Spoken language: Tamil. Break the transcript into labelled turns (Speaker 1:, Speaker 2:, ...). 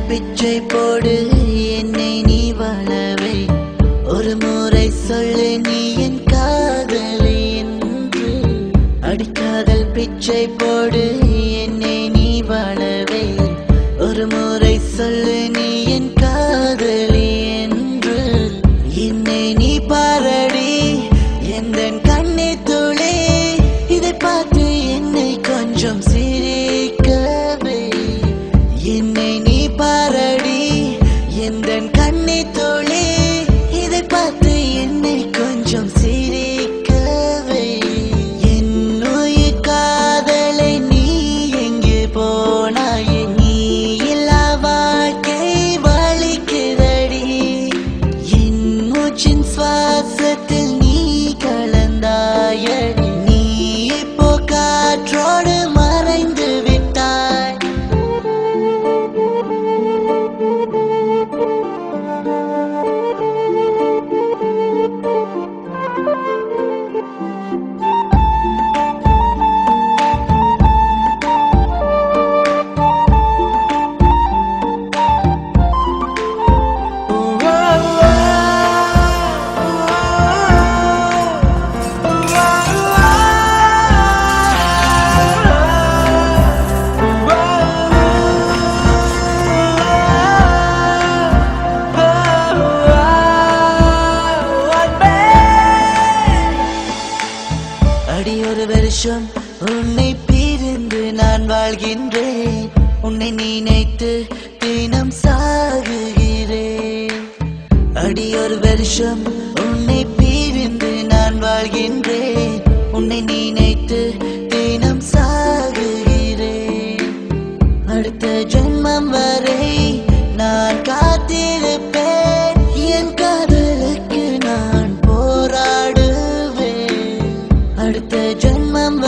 Speaker 1: பிச்சை போடு என்னை நீ வாழவை ஒரு முறை சொல்லு நீ என் காதலை என்று அடிக்காதல் பிச்சை போடு என்னை நீ வாழவை ஒரு முறை சொல்லு நீ என் காதலி என்று என்னை நீ பாரடி எந்தன் கண்ணை துளி இதை பார்த்து என்னை கொஞ்சம் சிரிக்கவே என்னை நீ பாரடி எந்தன் கண்ணை துளி இதை பார்த்து என்னை கொஞ்சம் சிரிக்கவே என் உயிர் காதலை நீ எங்கே போனாய் நீ இல்லா வாழ்க்கை வலிக்கிறடி என் மூச்சின் சுவாசத்தில் நீ கலந்தாயடி நீ இப்போ காற்றோடு மறைந்து விட்டாய் அடி ஒரு வருஷம் உன்னை பிரிந்து நான் வாழ்கின்றேன் உன்னை நினைத்து தினம் சாகுகிறேன் அடி ஒரு வருஷம் உன்னை பிரிந்து நான் வாழ்கின்றேன் உன்னை நினைத்து தினம் சாகுகிறேன் அடுத்த ஜென்மம் வரை நான் காத்திருப்பேன் என் காதலுக்கு நான் போராடுவேன் அடுத்த ஜென்மம்